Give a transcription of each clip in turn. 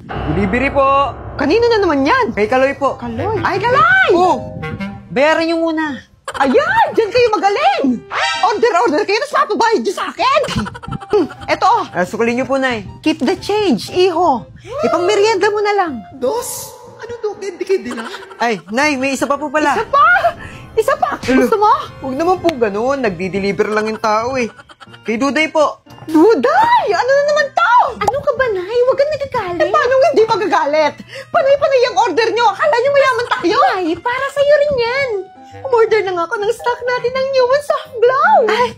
Delivery po. Kanino na naman yan? Kay Kaloy po. Kaloy. Ay, Kaloy! Oh, bayaran niyo muna. Ayan! Diyan kayo magaling! Order kayo, tapos papabayad niyo sa akin! Eto, Sukulin niyo po, Nay. keep the change, iho. Ipang merienda mo na lang. Dos? Ano do? Hindi kayo din Ay, Nay, may isa pa po pala. Isa pa! Isa pa! Gusto mo? Huwag naman po ganun. Nagdi-deliver lang yung tao eh. Kay Duday po. Duday! Ano na naman to? Ano ka ba, Nay? Huwag kang nagagalit. Paano hindi magagalit? Panay-panay ang order nyo. Akala nyo mayaman tayo. Ay, para sa'yo rin yan. Umorder na nga ako ng stock natin ng new one soft glow. Ay,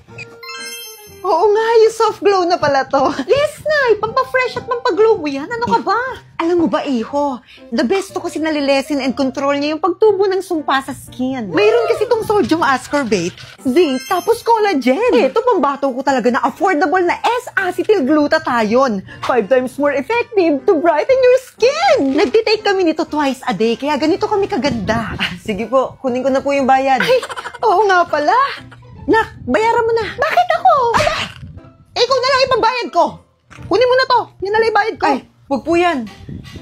oo nga, yung soft glow na pala to. Yes, Nay. Pampafresh at pampaglow mo yan. Ano ka ba? Alam mo ba, iho, the best to kasi nalilesen and control niya yung pagtubo ng sumpa sa skin. Mayroon kasi itong sodium ascorbate, zinc, tapos collagen. Ito, pambato ko talaga na affordable na S-acetylglutathione. 5 times more effective to brighten your skin. Nagtitake kami nito twice a day, kaya ganito kami kaganda. Sige po, kunin ko na po yung bayad. Ay, oo nga pala. Nak, bayaran mo na. Bakit ako? Aba, ikaw na lang ipambayad ko. Kunin mo na to. Yan na lang ibayad ko. Ay, huwag po yan.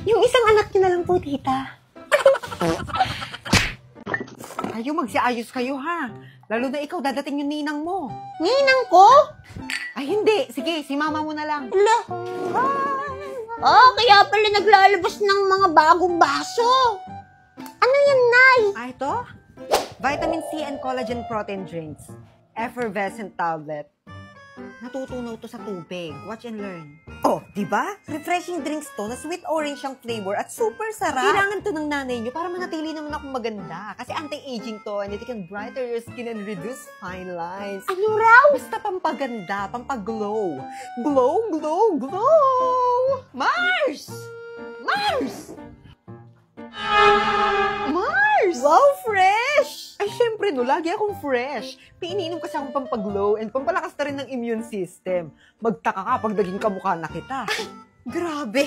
Yung isang anak niyo na lang po, tita. Kayo, magsiayos kayo, ha? Lalo na ikaw, dadating yung ninang mo. Ninang ko? Ay, hindi. Sige, si mama mo na lang. Ala. Kaya pala naglalabas ng mga bagong baso. Ano yan, Nay? Ah, ito? Vitamin C and collagen protein drinks. Effervescent tablet. Natutunaw to sa tubig. Watch and learn. Oh, di ba? Refreshing drinks to na sweet orange ang flavor at super sarap. Kailangan to ng nanay nyo para manatili naman ako maganda. Kasi anti-aging to and it can brighten your skin and reduce fine lines. Ano raw? Basta pampaganda, pampaglow. Glow, glow, glow! Mars! Mars! Mars! Wow, fresh! Ay, syempre no, lagi akong fresh. Iniinom kasi akong pampaglow and pampalakas na rin ng immune system. Magtaka ka pag naging kamukha na kita. Grabe!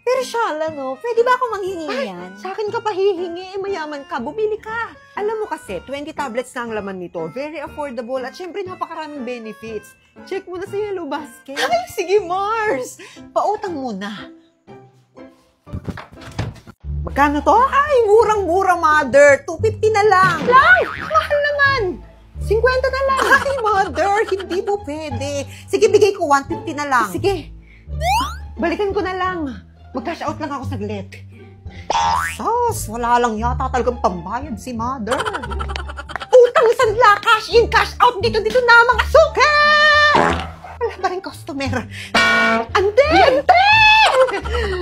Pero Shala, no, pwede ba ako manghingi yan? Sa akin ka pa hihingi, mayaman ka, bumili ka. Alam mo kasi, 20 tablets na ang laman nito. Very affordable at syempre napakaraming benefits. Check mo na sa Yellow Basket. Ay, sige Mars! Pautang muna. Magkano to? Ay, murang-mura, mother! 250 na lang! Ay, mahal naman! 50 na lang. Ay, mother! Hindi po pwede. Sige, bigay ko 150 na lang. Sige. Balikan ko na lang. Mag-cash out lang ako saglit. Sus, wala lang yata talagang pambayad si mother. Utang sanla, cash in, cash out, dito na mga suka! Wala ba rin customer? Ante! Ante!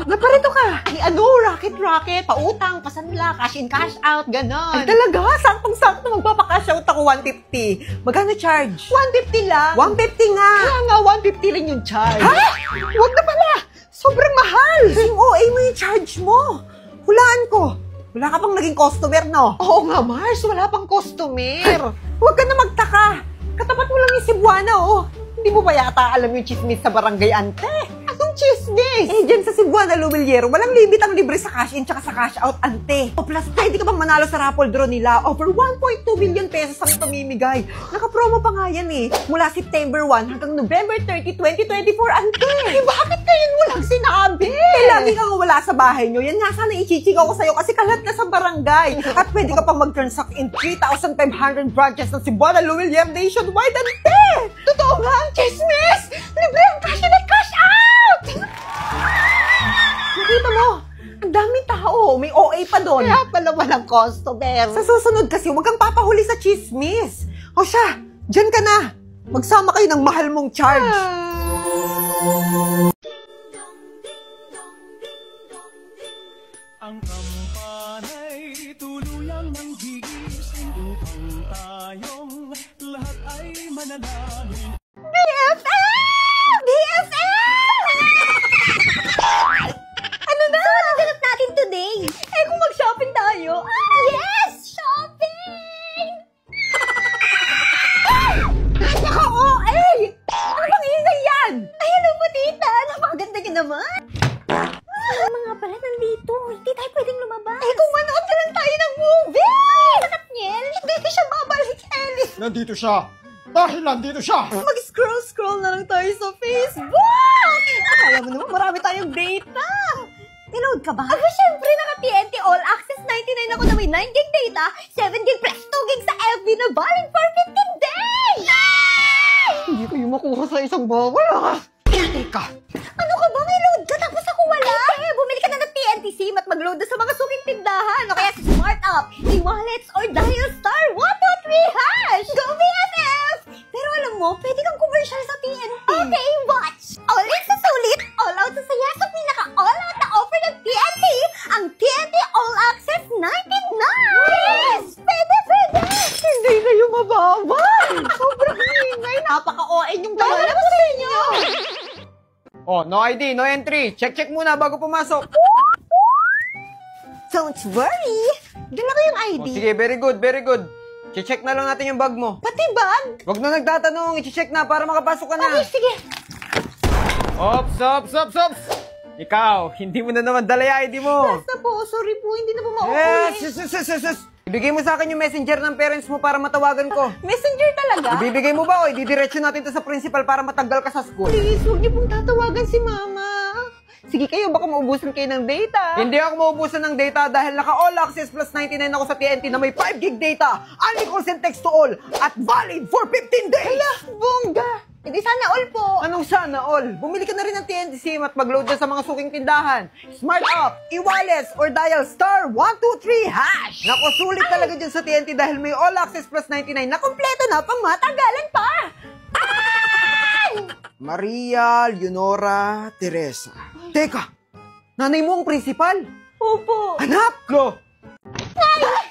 Naparito ka. Ay, ano, racket, pautang, pasanla, cash in, cash out, ganon. Ay, talaga? Saktong-sakto magpapakash out ako 150. Magkano charge? 150 lang. 150 nga. Kaya nga, 150 rin yung charge. Ha? Huwag na pala. Sobrang mahal. Yung OA mo yung charge mo. Hulaan ko. Wala ka pang naging customer, no? Oo nga, Mars, wala pang customer. Huwag ka na magtaka. Katapat mo lang yung Cebuana, oh. Hindi mo ba yata alam yung chismis sa barangay, ante? Anong chismis? Eh, dyan sa Cebuana, Lumiliero, walang limit ang libre sa cash in tsaka sa cash out, ante. O plus, pwede ka bang manalo sa raffle draw nila? Over 1.2 million pesos ang pamimigay. Naka-promo pa nga yan eh. Mula September 1 hanggang November 30, 2024, ante. Eh, bakit ngayon mo lang sinabi? Eh, lagi kang wala sa bahay nyo. Yan nga sana ichichikaw ko sa'yo kasi kalat ka sa barangay. At pwede ka pang mag-transact in 3,500 branches ng Cebuana, Lumiliero nationwide, ante. Totoo nga ang chismis! Libre ang cash in at cash out! Nakita mo? Ang daming tao. May OA pa doon. Kaya pala walang customer. Sa susunod kasi, huwag kang papahuli sa chismis. O siya, dyan ka na. Magsama kayo ng mahal mong charge. Ang kampanay tuluyang manggigising upang tayong lahat ay manalangin. BFF! BFF! Ano na? So, ano ganap natin today? Eh, kung mag-shopping tayo. Yes! Shopping! Naka-OA! Ano bang ingay yan? Ay, ano ba, tita? Napakaganda niyo naman. Mga pala nandito. Hindi tayo pwedeng lumabas. Eh, kung manood ka lang tayo ng movie! Katniel, Hindi siya babalik, Ellie. Nandito siya! Dahil nandito siya! Mag-scroll-scroll na lang tayo sa Facebook! Akala mo naman marami tayong data! Niload ka ba? Aba, syempre, naka-TNT All Access 99 ako na may 9 gig data, 7 gig plus 2 gig sa FB na valid for 15 days! Yay! Hindi kayo makuha sa isang bawal, ah. Teka. Ano ka ba? May load ka tapos ako wala? Eh, bumili ka na ng TNT SIM at mag-load na sa mga suking tindahan o kaya sa Smart App, e-wallets, or dial star 123 hash! Go BFF! Pero alam mo, pwede kang commercial sa TNT. Okay, watch! All in sa sulit, all out sa saya sa pinaka-all out na offer ng TNT, ang TNT All Access 99! Yes! Pwede! Hindi kayo mabawal. Sobrang ingay. Napaka-OA yung dalawa ko sa inyo. Oh, no ID, no entry. Check muna bago pumasok. Don't worry! Dala ko yung ID. Oh, sige, very good, very good. Check na lang natin yung bag mo. Pati bag? Huwag na nagtatanong, i-check na para makapasok ka na. Okay, sige. Ops! Ikaw, hindi mo na naman dala yung ID mo. Basta po, sorry po, hindi na po mauuwi. Yes! Ibigay mo sa akin yung messenger ng parents mo para matawagan ko. Messenger talaga? Ibibigay mo ba o ididiretso natin to sa principal para matanggal ka sa school? Please, huwag niyo pong tatawagan si Mama. Sige kayo, baka maubusan kayo ng data. Hindi ako maubusan ng data dahil naka all access plus 99 ako sa TNT na may 5 gig data, only calls and text to all, at valid for 15 days! Hala, bongga. Hindi sana all po. Anong sana all? Bumili ka na rin ng TNT SIM at mag-load na sa mga suking tindahan. Smart App, e-wallets, or dial star 123 hash! Naku, sulit talaga dyan sa TNT dahil may all access plus 99 na kompleto na pang matagalan pa! Maria Leonora Teresa. Teka, nanay mo ang principal? Opo. Anak! Go!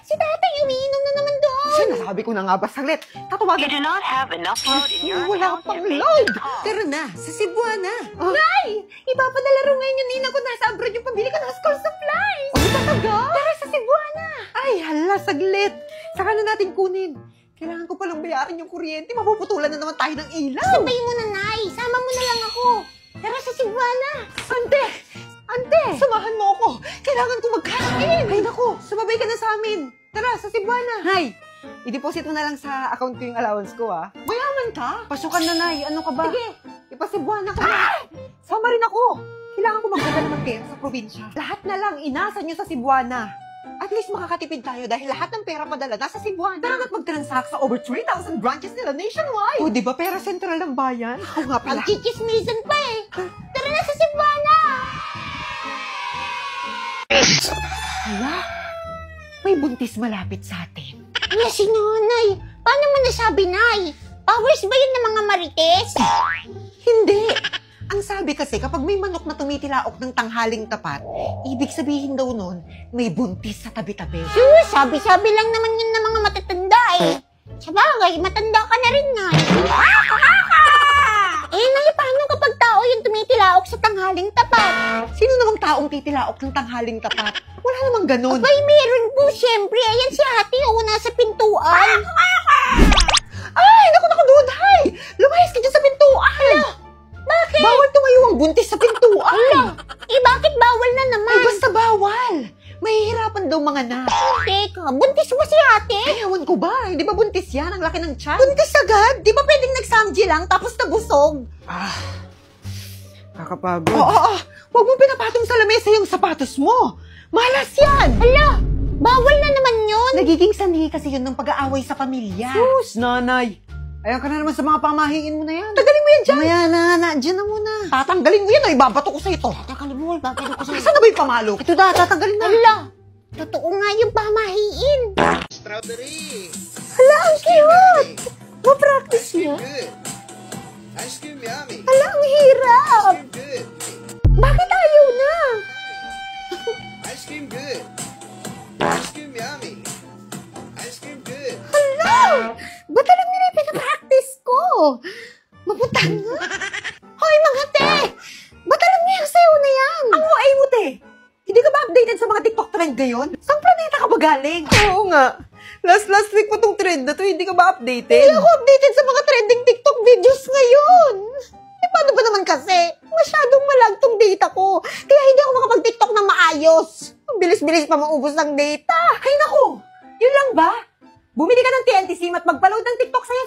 Si tatay umiinom na naman doon. Sinasabi ko na nga ba, saglit. Tatawagan. You do not have enough load in your Wala account pang to make load. this call. Tara na, sa Cebuana. Nay! Ipapadala rin ngayon yung nina ko nasa abroad yung pabili ko ng school supplies. Oh, talaga? Tara sa Cebuana. Ay, hala, saglit. Saka na natin kunin. Kailangan ko palang bayaran yung kuryente. Mapuputulan na naman tayo ng ilaw. Sabay mo na, Nay. Sama mo na lang ako. Tara sa Cebuana. Ante, samahan mo ako. Kailangan ko mag-cash in. Ay, naku, sumabay ka na sa amin. Tara, sa Cebuana. Hay, i-deposit mo na lang sa account ko yung allowance ko, ah. Mayaman ka? Pasukan na, Nay. Ano ka ba? Sige, ipasibuana ko na. Sama rin ako. Kailangan ko magdadala ng pera sa probinsya. Lahat na lang, inasa nyo sa Cebuana. At least makakatipid tayo dahil lahat ng pera padala nasa Cebuana. Tara na't mag-transact sa over 3,000 branches nila nationwide. O, di ba pera sentral ng bayan? Oo nga pala. Ang chichismisan pa eh. Tara na sa Cebuana. Hala, may buntis malapit sa atin. Ano si Nanay? Paano mo nasabi, Nay? Powers ba yun ng mga marites? Hindi. Ang sabi kasi, kapag may manok na tumitilaok ng tanghaling tapat, ibig sabihin daw nun, may buntis sa tabi-tabi. Sus, sabi-sabi lang naman yun ng mga matatanda eh. Sabagay, matanda ka na rin, Nay. Eh, Nay, paano kapag tao yung tumitilaok sa tanghaling tapat? Sino namang taong titilaok ng tanghaling tapat? Wala namang ganun. Abay, meron po, syempre. Ayan si ate, nasa pintuan. Ay, naku, Duday! Lumayas ka dyan sa pintuan! Bakit? Bawal tumayo ang buntis sa pintuan! Bakit bawal na naman? Ay, basta bawal! Mahihirapan daw mga anak. Teka, buntis mo si ate? Ay, ewan ko ba? Hindi ba buntis yan? Ang laki ng tiyan. Buntis agad? Di ba pwedeng nagsamji lang tapos nabusog? Kakapagod. Oo. Huwag mong pinapatong sa lamesa yung sapatos mo. Malas yan! Hala, bawal na naman yun. Nagiging sanhi kasi yun ng pag-aaway sa pamilya. Sus, nanay. Ayan ka na naman sa mga pamahiin mo na yan. Tagalin mo yan dyan. Mamaya na, dyan na muna. Tatanggalin mo yan o ibabato ko sa ito. Takalibol, bakit ako sa'yo? Saan na ba yung pamalo? Ito na, tatanggalin na. Hala, totoo nga yung pamahiin. Strawberry. Hala, ang cute. Ma-practice niya. Good. Ice cream yummy. Hala, ang hirap. Good. Bakit ayaw na? Ice cream good. Ice cream yummy. Ice cream good. Hala, ba't alam nila yung pinapractice ko? Maputang nga. Hoy, mga te! Ba't alam niya yung sayo na yan? Ang OA mo, te. Hindi ka ba updated sa mga TikTok trend ngayon? Saan planeta ka ba galing? Oo nga. Last week pa tong trend na to, hindi ka ba updated? Hindi ako updated sa mga trending TikTok videos ngayon. Eh, paano ba naman kasi? Masyadong malag tong data ko. Kaya hindi ako makapag-TikTok na maayos. Ang bilis-bilis pa maubos ng data. Ay, naku! Yun lang ba? Bumili ka ng TNT SIM at magpa-load ng TikTok sa'yo,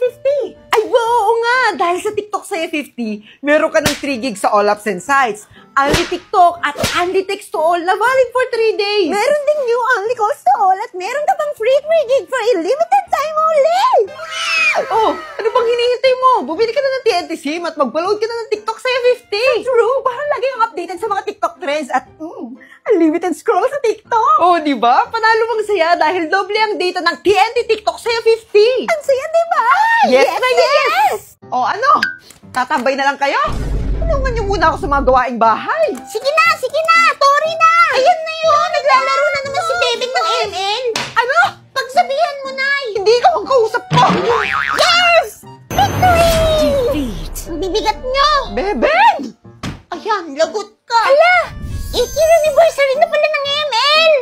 50. Ay, Ay, oo nga! Dahil sa TikTok Saya 50, meron ka ng 3 gigs sa all apps and sites. Only TikTok at only text to all na valid for 3 days. Meron ding new only calls to all at meron ka pang free gig for a limited time only! Oh, ano bang hinihintay mo? Bumili ka na ng TNT SIM at mag-load ka na ng TikTok Saya 50. True, parang lagi yung updated sa mga TikTok trends at unlimited scroll sa TikTok. Oh, di ba? Panalo mang saya dahil doble ang data ng TNT TikTok Saya 50. Ang saya, diba? Yes na yes! O ano? Tatambay na lang kayo? Tulungan niyo muna ako sa mga gawaing bahay. Sige na! Tori na! Ayan na yun! Naglalaro na naman si Bebeng ng ML! Ano? Pagsabihan mo, Nay! Hindi ikaw ang kausap ko! Yes! Victory! Ang bibigat nyo! Bebeng! Ayan, lagot ka! Hala! 8th anniversary na pala ng ML!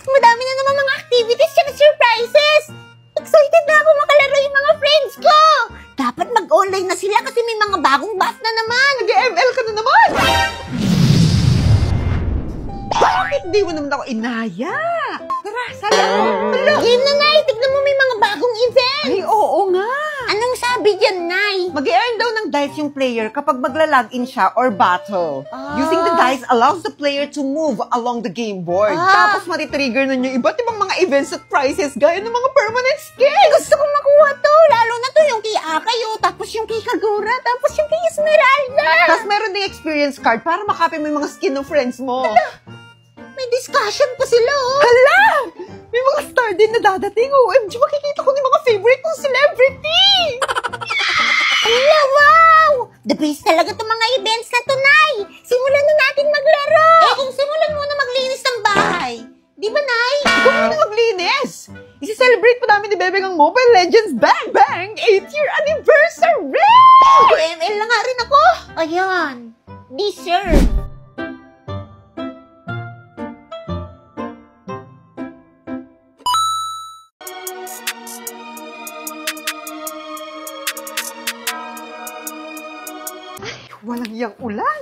Madami na naman mga activities at surprises! Excited na ako makalaro yung mga friends ko! Dapat mag-online na sila kasi may mga bagong buff na naman! Nag-ML ka na naman! Bakit di mo naman ako inaya? Tara, sala mo! Game na, Nay! Tignan mo may mga bagong event! Ay, oo nga! Anong sabi dyan, Nay? Mag-earn daw ng dice yung player kapag magla-login siya or battle. Using the dice allows the player to move along the game board. Tapos matitrigger nun yung iba't ibang mga events at prizes gaya ng mga permanent skins. Gusto kong makuha to! Lalo na to yung kay Akayo, tapos yung kay Kagura, tapos yung kay Esmeralda! Tapos meron ding experience card para makapin mo yung mga skin ng friends mo. May discussion pa sila, oh! Hala! May mga star din na dadating. OMG, makikita ko yung mga favorite kong celebrity! Hala, wow! The best talaga itong mga events na to, Nay! Simulan na natin maglaro! Kung simulan muna maglinis ng bahay. Di ba, Nay? Kung ano maglinis! Isi-celebrate pa namin ni Bebeng ang Mobile Legends Bang Bang 8th-year anniversary! ML na nga rin ako! Ayan, deserve! Walang iyang ulan.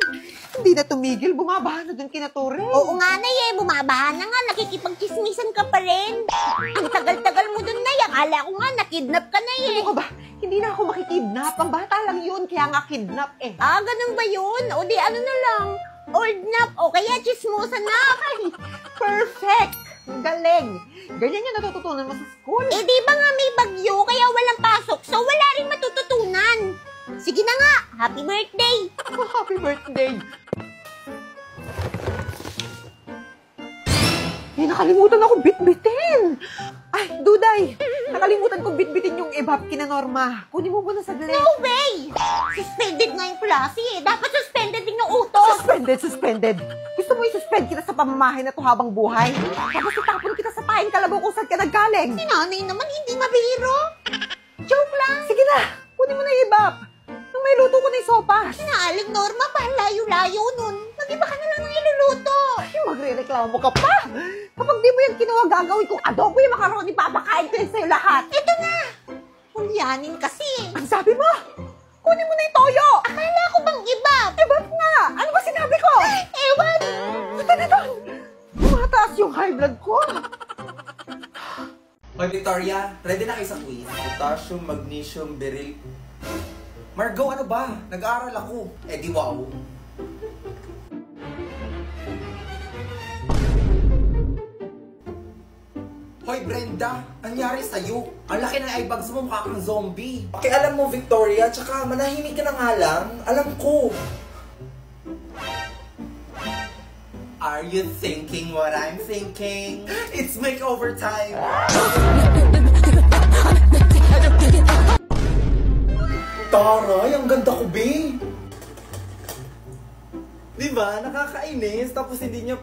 Hindi na tumigil. Bumabaha na dun kina Torre. Oo nga, Nay, bumabahan na nga. Nakikipagchismisan ka pa rin. Ang tagal-tagal mo dun, Nay. Akala ko nga, nakidnap ka na Ano ka ba? Hindi na ako makikidnap. Ang bata lang yun, kaya nga kidnap eh. Ah, ganun ba yun? O di ano na lang, old nap o kaya chismosa nap. Perfect! Galing! Ganyan yung natututunan mo sa school. Eh di ba nga may bagyo kaya walang pasok so wala rin matututunan. Sige na nga, happy birthday! Oh, happy birthday! Eh, nakalimutan ako bitbitin! Ay, Duday! Nakalimutan ko bitbitin yung ibab kina Norma. Kunin mo muna saglit. No way! Suspended nga yung klase eh. Dapat suspended din yung utos. Suspended! Gusto mo i-suspend kita sa pamamahay na to habang buhay? Tapos itapon kita sa pahin kalabaw kung saan ka naggaling. Si nanay naman hindi mabiro. Joke lang. Sige na! Kunin mo na yung ibab! Nung may luto ko na yung sopas. Sinaaling Norma, palayo-layo nun. Mag-iba ka na lang ng iluluto. Yung magre-reklamo ka pa! Kapag di mo yan kinuha, gagawin kong adobo yung macaroni, papakain ko yun sa'yo lahat. Ito na. Hulyanin kasi. Ang sabi mo? Kunin mo na yung toyo! Akala ko bang iba? Ba't nga? Ano ba sinabi ko? Ewan. Ito na doon! Tumataas yung high blood ko. Hoy Victoria, ready na kayo sa quiz? Potassium, magnesium, beryl. Margo, ano ba? Nag-aaral ako. Eh di wow. Hoy Brenda, anyari sa'yo? Ang laki ng eye bags mo, mukha kang zombie. Pakialam mo Victoria, tsaka manahimik ka na nga lang. Alam ko. Are you thinking what I'm thinking? It's makeover time! Taray, ang ganda ko, be! Diba? Nakakainis, tapos hindi niya...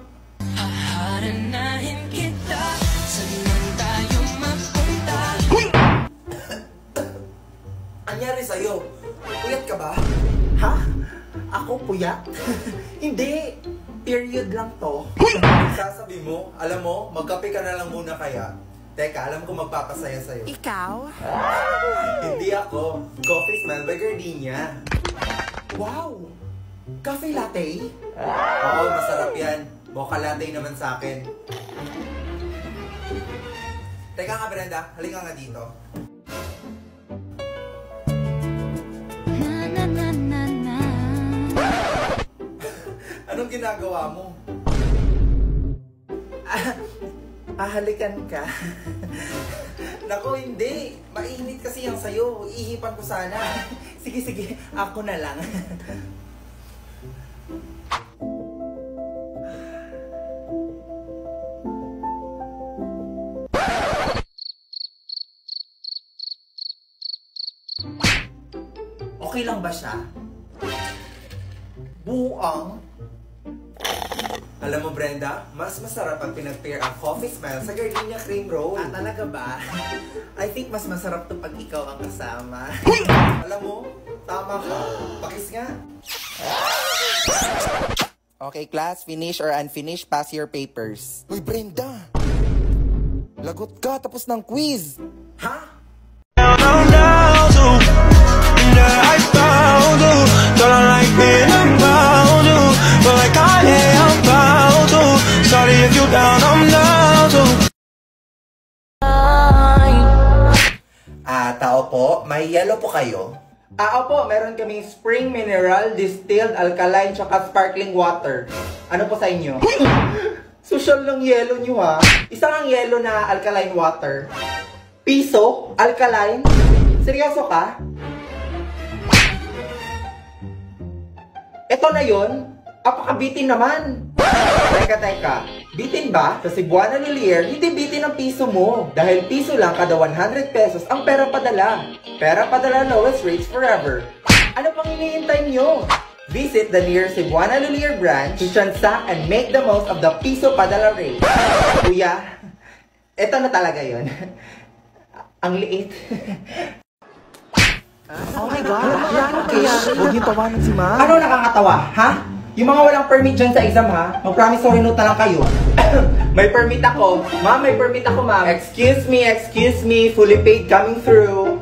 Anyari sa'yo? Puyat ka ba? Ha? Ako puyat? Hindi! Period lang to. Sasabi mo, alam mo, magkape ka na lang muna kaya. Teka, alam ko magpapasaya sa'yo. Ikaw? Hindi ako. Coffee smell by Gardenia. Wow! Cafe latte? Oo, masarap yan. Mocha latte naman sa akin. Teka nga, Brenda. Halika nga dito. Anong ginagawa mo? Halikan ka? Naku, hindi. Mainit kasi yung sayo. Ihipan ko sana. Sige, sige. Ako na lang. Okay lang ba siya? Buang. Alam mo, Brenda, mas masarap pag pinag-pair ang coffee smell sa gardenia cream roll. Ah, talaga ba? I think mas masarap to pag ikaw ang kasama. Alam mo, tama ka. Pakis nga. Okay, class, finish or unfinished, pass your papers. Uy, Brenda! Lagot ka tapos ng quiz! Ha? Tao po, may yellow po kayo? Opo, meron kaming spring mineral, distilled, alkaline, tsaka sparkling water. Ano po sa inyo? Social lang yellow nyo ha. Isang ang yellow na alkaline water. Piso? Alkaline? Seryoso ka? Ito na yon. Apakabitin naman. Teka. Bitin ba? Sa Cebuana Lilier, hindi bitin ang piso mo. Dahil piso lang kada 100 pesos ang pera padala. Pera padala, lowest rates forever. Ano pang hinihintay nyo? Visit the nearest Cebuana Lilier branch to transact and make the most of the piso padala rate. Kuya, eto na talaga yon. Ang liit. Oh my God! Huwag niyo tawanan si Ma. Ano nakakatawa, ha? Yung mga walang permit dyan sa exam, ha? Mag-promissory note na lang kayo. May permit ako. Ma'am, may permit ako, ma'am. Excuse me. Fully paid coming through.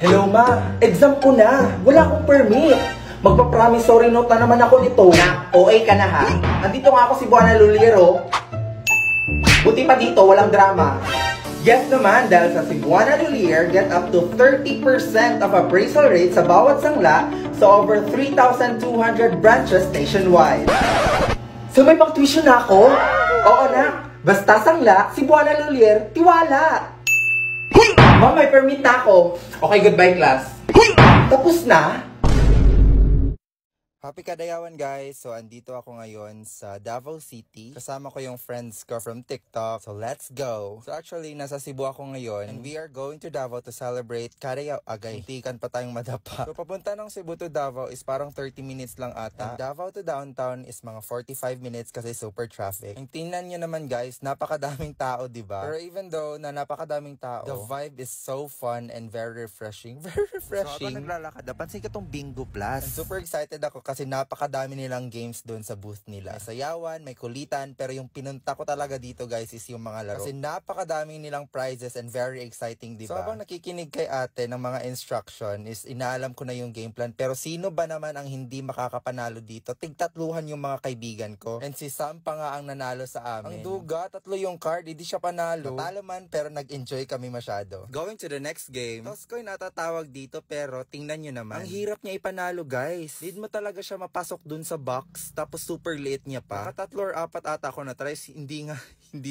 Hello, Ma. Exam ko na. Wala akong permit. Magpa-promissory note na naman ako nito. Na, OA ka na, ha? Andito nga ako si Buana Luliero. Buti pa dito, walang drama. Yes naman, dahil sa Cebuana Lilier, get up to 30% of appraisal rate sa bawat sangla sa over 3,200 branches nationwide. So may pang-tuition na ako? Oo na, basta sangla, Cebuana Lilier, tiwala! Ma'am, may permit na ako. Okay, goodbye class. Tapos na? Happy Kadayawan guys! So andito ako ngayon sa Davao City. Kasama ko yung friends ko from TikTok. So let's go! So actually, nasa Cebu ako ngayon. And we are going to Davao to celebrate Kadayaw. Agay, tikan pa tayong madapa. So papunta ng Cebu to Davao is parang 30 minutes lang ata. And Davao to downtown is mga 45 minutes kasi super traffic. And tingnan nyo naman guys, napakadaming tao, diba? Pero even though na napakadaming tao, the vibe is so fun and very refreshing. Very refreshing. So ako naglalakad, napansin ko tong Bingo Plus. And super excited ako kasi napakadami nilang games doon sa booth nila. May sayawan, may kulitan, pero yung pinunta ko talaga dito guys is yung mga laro. Kasi napakadami nilang prizes and very exciting, diba? So habang nakikinig kay ate ng mga instruction is inaalam ko na yung game plan. Pero sino ba naman ang hindi makakapanalo dito? Tigtatluhan yung mga kaibigan ko. And si Sam pa nga ang nanalo sa amin. Ang duga, 3 yung card, hindi siya panalo. Natalo man, pero nag-enjoy kami masyado. Going to the next game. Toskoy natatawag dito, pero tingnan nyo naman. Ang hirap niya ipanalo guys. Need mo talaga siya mapasok dun sa box, tapos super late niya pa. 3 or 4 ata ako na try, hindi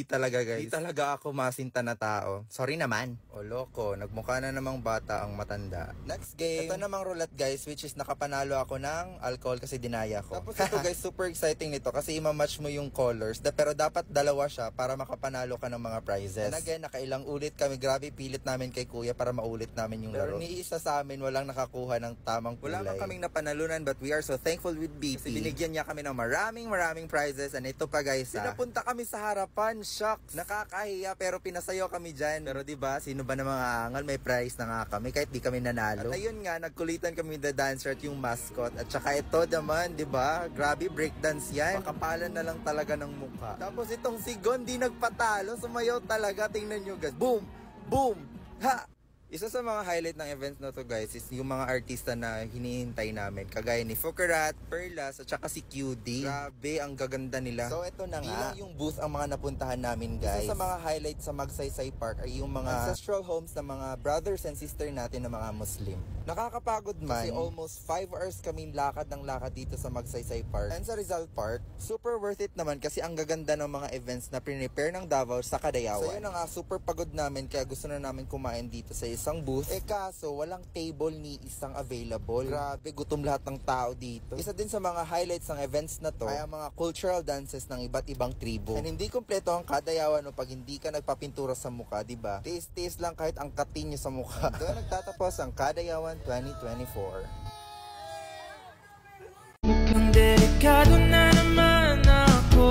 talaga guys. Hindi talaga ako masinta na tao. Sorry naman. O loko, nagmukha na namang bata ang matanda. Next game. Ito namang roulette guys, which is nakapanalo ako ng alcohol kasi dinaya ko. Tapos ito guys, super exciting nito kasi ima-match mo yung colors, pero dapat dalawa siya para makapanalo ka ng mga prizes. And again, nakailang ulit kami, grabe pilit namin kay kuya para maulit namin yung laro. Pero ni isa sa amin walang nakakuha ng tamang kulay. Wala man kaming napanalunan, but we are so thankful with BP. Kasi binigyan niya kami ng maraming prizes. And ito pa guys, pinapunta kami sa harapan. Shucks, nakakahiya pero pinasayo kami dyan. Pero diba, sino ba na mga angal, may prize na nga kami kahit di kami nanalo. At ayun nga, nagkulitan kami the dancer at yung mascot. At saka ito naman, diba, grabe breakdance yan. Pakapalan na lang talaga ng mukha. Tapos itong si Gon di nagpatalo, sumayaw talaga. Tingnan nyo guys, boom, boom, ha, Isa sa mga highlight ng events na to guys is yung mga artista na hinihintay namin. Kagaya ni Fukarat, Perlas, at saka si QD. Grabe, ang gaganda nila. So ito na nga, yung booth ang mga napuntahan namin guys. Isa sa mga highlight sa Magsaysay Park ay yung mga ancestral homes ng mga brothers and sister natin na mga Muslim. Nakakapagod man, kasi almost 5 hours kaming lakad ng lakad dito sa Magsaysay Park. And sa Rizal Park, super worth it naman kasi ang gaganda ng mga events na prepare ng Davao sa Kadayawan. So yun na nga, super pagod namin kaya gusto na namin kumain dito sa isang booth. Kaso walang table ni isang available. Grabe, gutom lahat ng tao dito. Isa din sa mga highlights ng events na to ay ang mga cultural dances ng iba't ibang tribo. And hindi kumpleto ang Kadayawan no, pag hindi ka nagpapintura sa mukha, diba? Taste lang kahit ang katin nyo sa mukha. Doon nagtatapos ang Kadayawan 2024. Mukhang delikado na naman ako.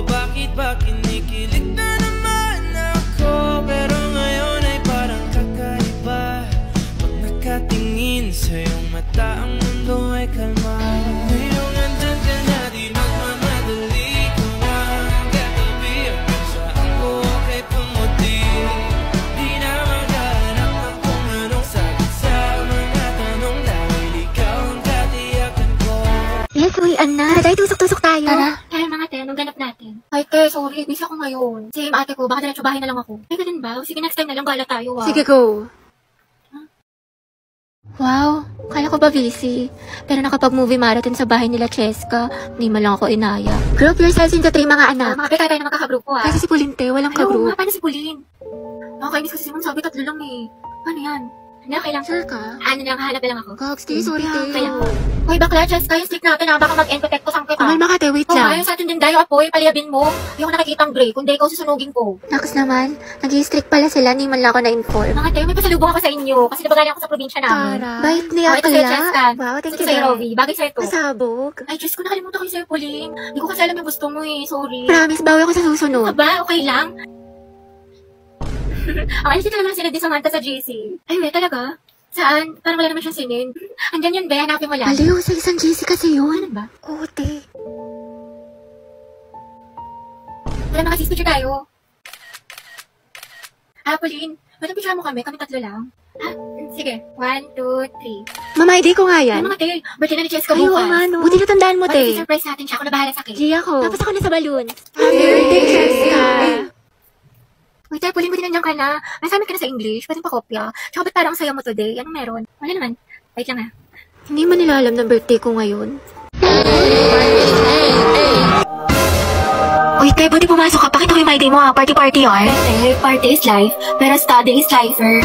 Bakit ba kinikilig na naman ako? Pero ngayon ay parang kakaiba. Pag nakatingin sa iyong mata, ang mundo ay kalma. Ngayong andyan ka na, di magmamadali ko na. Katabi hanggang saan ko kay pumuti. Di na maghanap ng kung anong sagot sa mga tanong dahil ikaw ang katiyakan ko. Yes, uy, Anna. Dahil tusok-tusok tayo. Tara. Kaya mga te, anong ganap natin? Ay, te, sorry. Busy ako ngayon. Same ate ko, baka diretso bahay na lang ako. Ay, ganun ba? Sige, next time na lang gala tayo, ah. Sige, go. Wow, kala ko ba busy? Pero nakapag-movie marathon sa bahay nila Cheska, hindi man lang ako inaya. Group yourselves into 3 mga anak. Mga bekay tayo na magkakagrupo, ah. Kasi si Pulinte, walang Ayaw ka-group. nga, paano si Pauline? Nakakainis kasi si Mom, sabi 3 lang eh. Paano yan? Hindi, okay lang. Sure ka? Ano lang, hahanap lang ako. Gogs, sorry, te. Kaya ko. Hoy, bakla, Cheska, yung stick natin, ah. Baka mag-end-protect ko sang kita. Kumalma ka, te. Wait Oh, lang. ayaw sa atin din tayo, apoy, paliyabin mo. Ayoko nakikita ang gray, kundi ikaw susunugin ko. Naks naman, nag-i-strict pala sila, hindi man lang ako na-inform. Mga tayo, may pasalubong ako sa inyo. Kasi diba galing ako sa probinsya namin. Bait ni Oh, ito sa'yo, Akla. Cheska. Wow, thank Ito you, sa'yo, Beth. Rovi. Bagay sa'yo to. Pasabog. Ay, Diyos ko, nakalimutan ko yung sa'yo, Pauline. Hindi ko kasi alam yung gusto mo eh. Sorry. Promise, bawi ako sa susunod. Aba, okay lang. Ay, hindi talaga sila di Samantha sa GC. Ay, wait, talaga? Saan? Parang wala naman siyang sinin. Andyan yun, Be. Hanapin mo lang. Aliw, sa isang GC kasi yun. Ano ba? Oo, te. Wala mga sis, picture tayo. Ah, Pauline. Ba't picture mo kami? Kami 3 lang. Ah, sige. 1, 2, 3. Mama, ID ko nga yan. Ano mga te? Birthday na ni Cheska Ay, oo bukas. nga, no. Buti natandaan mo, te. surprise natin siya. Ako na bahala sa cake. Gia ko. Tapos ako na sa balloon. Happy birthday, Cheska. Uy, tayo, Pauline, buti nandiyan ka na. Nasabi ka na sa English. Pwede pa kopya. Tsaka ba't parang ang saya mo today? Anong meron? Wala naman. Wait lang ah. Hindi man nila alam ng birthday ko ngayon. Uy, tayo, buti pumasok ka. Pakita ko yung ID mo ah. Party-party ah. Party is life, pero study is lifer.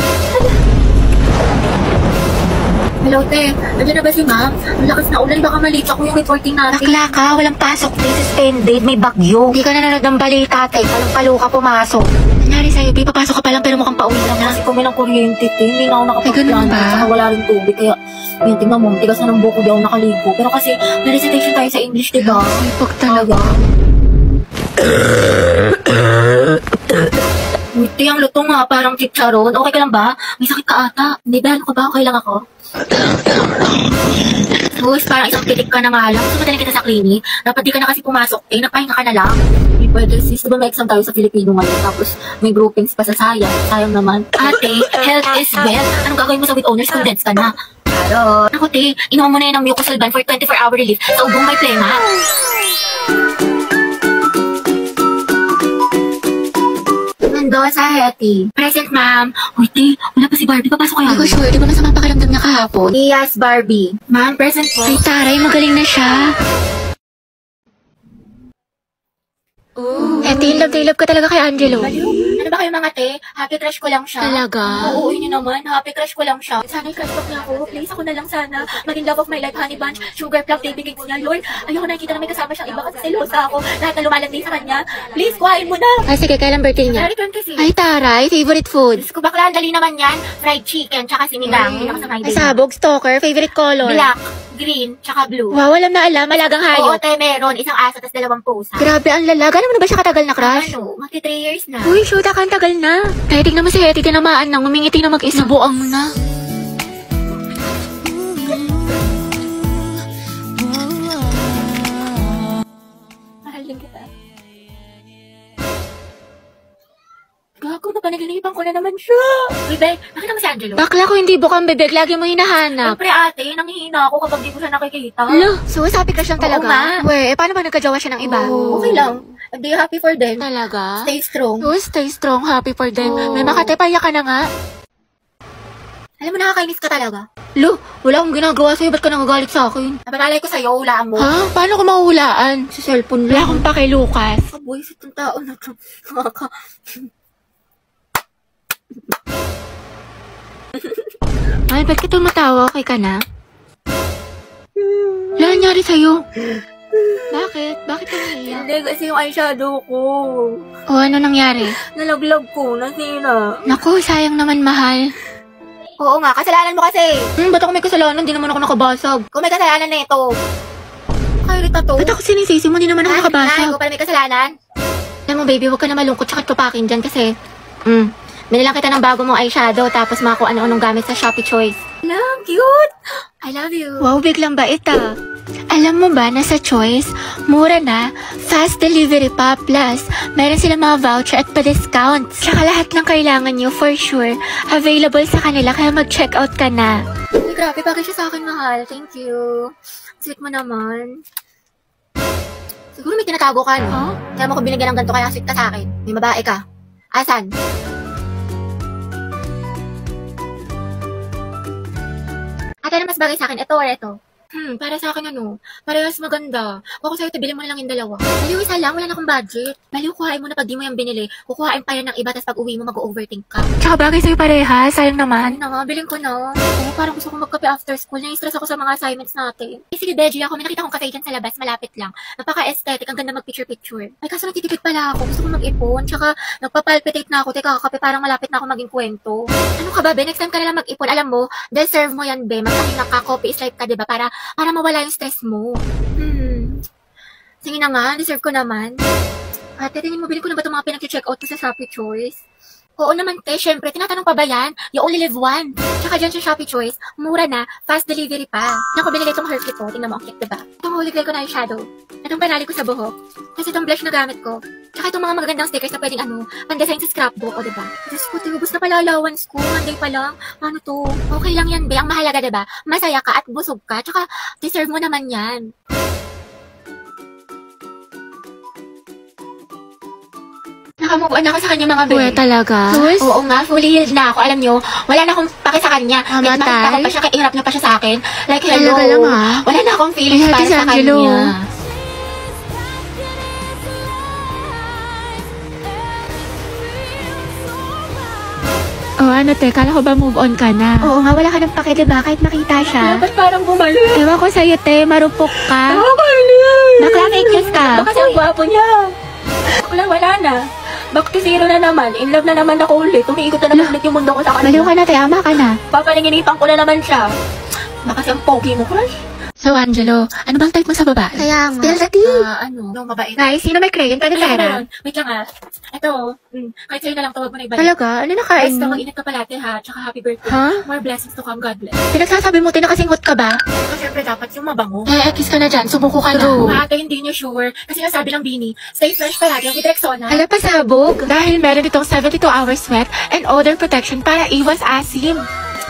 Hello, te. Nandiyan na ba si ma'am? Ang lakas na ulan. Baka malito ako yung reporting natin. Bakla ka, walang pasok. Day suspended. May bagyo. Hindi ka nanonood ng balita, te. Palang-palo ka pumasok. Nangyari sa'yo, Bi, papasok ka pa lang pero mukhang pauwi lang na. Kasi kung may ng kuryente, te. Hindi na ako Ay, ganun nakapag-plan. ba? Saka wala rin tubig. Kaya, yun, tingnan mo. Tigas na ng buko. Di ako nakaligo. Pero kasi, na-recitation tayo sa English, diba? Sipag talaga. Buti ang lutong nga. Parang chicharon. Okay ka lang ba? May sakit ka ata. Hindi ba? Ano ka ba? Okay lang ako? Sus, parang isang pitik ka na nga lang. Gusto mo kita sa clinic? Dapat di ka na kasi pumasok. Napahinga ka na lang. Hindi pwede sis. Diba may exam tayo sa Filipino ngayon? Tapos may groupings pa sa sayang. Sayang naman. Ate, health is wealth. Anong gagawin mo sa with owners? Condense ka na. Pero, ako te, inuman mo na yun ng Mucosolvan for 24-hour relief sa ubong may plema. Nandun sa Hetty. Present, ma'am. Uy, te, wala pa si Barbie. Papasok kayo. Hindi ko sure, di ba masama pakiramdam niya kahapon? Yes, Barbie. Ma'am, present po. Ay, taray, magaling na siya. Eti, love ka talaga kay Angelo. Ano ba kayo mga te? Happy crush ko lang siya. Talaga? Oo, yun yun naman. Happy crush ko lang siya. Sana i-crush back niya ako. Please, ako na lang sana. Maging love of my life, honey bunch, sugar plum, baby cakes niya. Lord, ayoko nakikita na may kasama siyang iba kasi selosa ako. Lahat na lumalandi sa kanya. Please, kuhain mo na. Ay, sige, kailan birthday niya? Sorry, 20 kasi. Ay, taray, favorite food. Diyos ko, bakla, ang dali naman yan. Fried chicken, tsaka sinigang. Yun ako sa Ay, sabog, stalker, favorite color. Black, green, tsaka blue. Wow, alam na alam, malagang Oo, hayop. te, meron. Isang aso, tas 2 pusa. Grabe, ang lalaga. Alam mo na ba siya katagal na crush? Ano, magti 3 years na. Uy, shoot, ang tagal na. Kaya tignan mo si Hetty, tinamaan nang umingiti na mag-isa. Nabuang na. Mahal din kita. Gago na pa Pinaginipan ko na naman siya. Bebe, nakita mo si Angelo? Bakla ko hindi bukang bebek, lagi mo hinahanap. Siyempre ate, nanghihina ako kapag di ko siya nakikita. Lo, so sabi ka siyang talaga? Oo nga. We, paano ba nagkajawa siya ng iba? Okay lang. Be happy for them. Talaga? Stay strong. Oh, stay strong, happy for them. Oo. May makatepaya ka na nga. Alam mo, nakakainis ka talaga. Lo, wala akong ginagawa sa'yo, ba't ka nagagalit sa akin? Nabalay ko sa'yo, hulaan mo. Ha? Paano ko mahulaan? Sa cellphone lang. Wala akong pake, Lucas. Kabuisit ng tao na to. Ay, ba't ka tumatawa? Okay ka na? Wala nangyari sa'yo. Bakit? Bakit ka naiyak? Hindi, kasi yung eyeshadow ko. O, ano nangyari? Nalaglag ko, nasira. Naku, sayang naman, mahal. Oo nga, kasalanan mo kasi. Ba't ako may kasalanan? Di naman ako nakabasag. Kung may kasalanan na ito. Kairita to. Ba't ako sinisisi mo? Di naman ako Ay, nakabasag. ko pala may kasalanan. Alam mo, baby, huwag ka na malungkot tsaka tupakin dyan kasi, binilang kita ng bago mong eyeshadow tapos mga kung ano-anong gamit sa Shopee Choice. Lang, cute. I love you. Wow, biglang bait ah. Alam mo ba na sa Choice, mura na, fast delivery pa, plus meron silang mga voucher at pa-discounts. Tsaka lahat ng kailangan nyo, for sure, available sa kanila kaya mag-check out ka na. Ay, grabe, bagay siya sa akin, mahal. Thank you. Sweet mo naman. Siguro may tinatago ka, no? Kaya mo ko binigyan ng ganito kaya sweet ka sa akin. May babae ka. Asan? Ate, na mas bagay sa akin, ito or ito? Para sa akin ano, parehas maganda. Kung ako sa'yo, bilhin mo na lang yung dalawa. Baliw isa lang, wala na akong budget. Baliw, kuhain mo na pag di mo yung binili. Kukuhain pa yan ng iba, tapos pag uwi mo, mag-overthink ka. Tsaka bagay sa'yo parehas, sayang naman. Ano nga, bilhin ko na. Oo, parang gusto kong magkape after school. Nai-stress ako sa mga assignments natin. Sige, Deji, ako may nakita kong cafe dyan sa labas, malapit lang. Napaka-aesthetic, ang ganda mag-picture-picture. Ay, kaso nagtitipid pala ako. Gusto kong mag-ipon. Tsaka, nagpapalpitate na ako. Teka, kakape, parang malapit na ako maging kwento. Ano ka ba, be? Next time ka na lang mag-ipon. Alam mo, deserve mo yan, be. Magkahinga ka, coffee is life ka, diba? Para mawala yung stress mo. Sige na nga, deserve ko naman. Ate, tingin mo, bilhin ko na ba itong mga pinag-check out ko sa Shopee Choice? Oo naman, te. Syempre, tinatanong pa ba yan? You only live one. Tsaka dyan sa Shopee Choice, mura na, fast delivery pa. Naku, binili itong hair clip ko. Tingnan mo, ang cute, diba? Itong holy grail ko na yung shadow. Itong panali ko sa buhok. Kasi itong blush na gamit ko. Tsaka itong mga magagandang stickers na pwedeng pan-design sa scrapbook, o diba? Diyos ko, ubus na pala allowance ko. Monday pa lang. Ano to? Okay lang yan, be. Ang mahalaga, diba? Masaya ka at busog ka. Tsaka, deserve mo naman yan. Nakamove on ako sa kanya mga Uwe, talaga? Sus? Oo nga, fully healed na ako. Alam nyo, wala na akong pake sa kanya. Kahit makita ko pa siya, kahirap niya pa siya sa akin. Like, hello. Talaga lang, ah. Wala na akong feelings Ay, para si sa Angelo. kanya. Oh, ano te, kala ko ba move on ka na? Oo nga, wala ka ng pake, diba? Kahit makita siya. Ba't parang bumalik? Ewan ko sa'yo te, marupok ka. Bakla fake news ka. Baka ang gwapo niya. Wala na. Back to zero na naman. In love na naman ako ulit. Umiikot na naman ulit yung mundo ko sa kanya. Baliw ka na te, ama ka na. Papalinginipan ko na naman siya. Baka siyang pogi mo, crush. So Angelo, ano bang type mo sa babae? Kaya nga. Spill the tea. Yung mabait. Guys, sino may crayon? Taga Sarah. Wait lang ah. Ito, kahit sa'yo na lang tawag mo na ibalik. Talaga? Ano nakain Basta mo? mag-ingat ka palate ha, tsaka happy birthday. Ha? More blessings to come, God bless. Pinagsasabi mo, te, nakasinghot ka ba? So, syempre dapat yung mabango. Kiss ka na dyan, sumuko ka True. na. Ate, hindi niya sure. Kasi nasabi ng Bini, stay fresh palagi with Rexona. Ala, pasabog. Dahil meron itong 72 hours sweat and odor protection para iwas asim.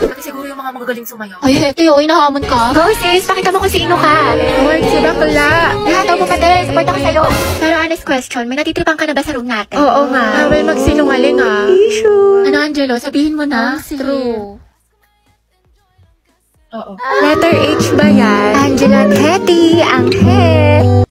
Kasi siguro yung mga magagaling sumayaw. Ay, hete, oy, nahamon ka. Go, sis, pakita mo kung sino ka. Lord, si bakla. Lahataw mo pa din, support ako sa'yo. Pero honest question, may natitripan ka na ba sa room natin? Oo nga. Bawal magsinungaling ah. Ano, Angelo, sabihin mo na. True. Oo. Letter H ba yan? Angela at Hetty, ang het.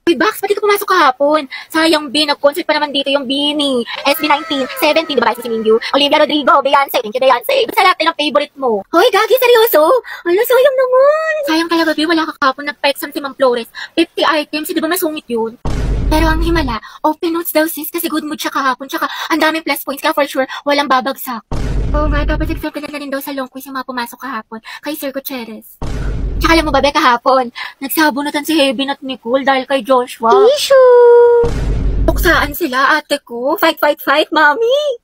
Uy, Bax, pati ka pumasok kahapon. Sayang, B, nag-concert pa naman dito yung Bini. SB19, 17, diba? Si Mingyu, Olivia Rodrigo, Beyonce, thank you, Beyonce. Basta lahat ng favorite mo. Hoy, Gagi, seryoso? Ano, sayang naman. Sayang talaga, B, wala ka kahapon. Nagpa-exam si Ma'am Flores. 50 items, di ba masungit yun? Pero ang himala, open notes daw sis kasi good mood siya kahapon. Tsaka ang daming plus points kaya for sure walang babagsak. Oo nga, dapat accepted na rin daw sa long quiz yung mga pumasok kahapon kay Sir Gutierrez. Tsaka alam mo ba, Be, kahapon, nagsabunutan si Heaven at Nicole dahil kay Joshua. Issue! Tuksaan sila, ate ko. Fight, fight, fight, mami!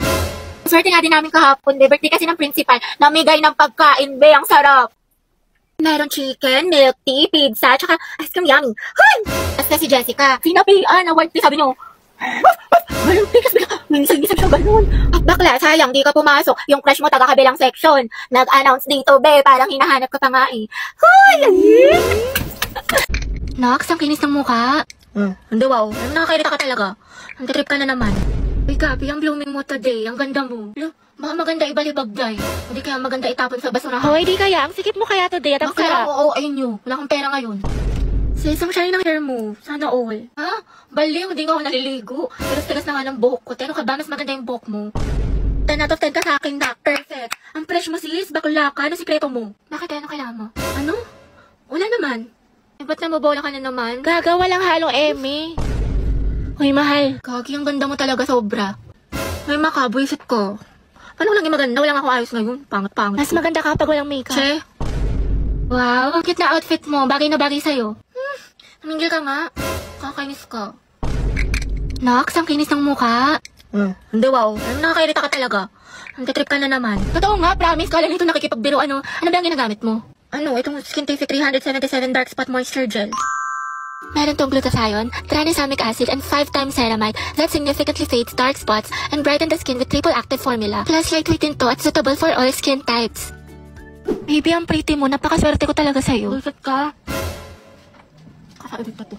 Swerte nga din namin kahapon, Be. Birthday kasi ng principal. Namigay ng pagkain, Be. Ang sarap. Meron chicken, milk tea, pizza, tsaka ice cream yummy. Hoy! Basta si Jessica, sinabihan, award tea, sabi niyo. Milk tea, kasi Minsan siya ganun. Bakla, sayang, di ka pumasok. Yung crush mo taga-kabilang section. Nag-announce dito, be. Parang hinahanap ka pa nga eh. Hoy! Nox, ang kinis ng mukha. Hindi, wow. Nakakairita ka talaga. Ang trip ka na naman. Uy, Gabi, ang blooming mo today. Ang ganda mo. Baka maganda ibalibag, day. Hindi kaya maganda itapon sa basurahan. Hoy, di kaya. Ang sikip mo kaya today. At ang sarap. Oo, ayun nyo. Wala kang pera ngayon. Sis, ang shine ng hair mo. Sana all. Ha? Baliw, hindi nga ako naliligo. Tigas-tigas na nga ng buhok ko. Pero ka ba, mas maganda yung buhok mo. 10 out of 10 ka sa akin, Doc. Perfect. Ang fresh mo, sis. Bakla ka. Ano sikreto mo? Bakit ano kailangan mo? Ano? Wala naman. Eh, ba't namobola ka na naman? Gaga, walang halong eme. Hoy, mahal. Gagi, ang ganda mo talaga sobra. Hoy, makabuisit ko. Paano ko lang yung maganda? Walang ako ayos ngayon. Pangit-pangit. Mas maganda kapag walang makeup. Che? Wow, ang cute na outfit mo. Bagay na bagay sa'yo. Namingil ka nga. Kakainis ka. Nox, ang kinis ng mukha. Hindi, wow. Nakakairita ka talaga. Ang trip ka na naman. Totoo nga, promise. Kala nito nakikipagbiro. Ano ba ang ginagamit mo? Itong Skintific 377 Dark Spot Moisture Gel. Meron tong glutathione, tranexamic acid, and 5 times ceramide that significantly fades dark spots and brighten the skin with triple active formula. Plus, lightweight to at suitable for all skin types. Baby, ang pretty mo. Napakaswerte ko talaga sa'yo. Bullshit ka. Kakaibig pa to.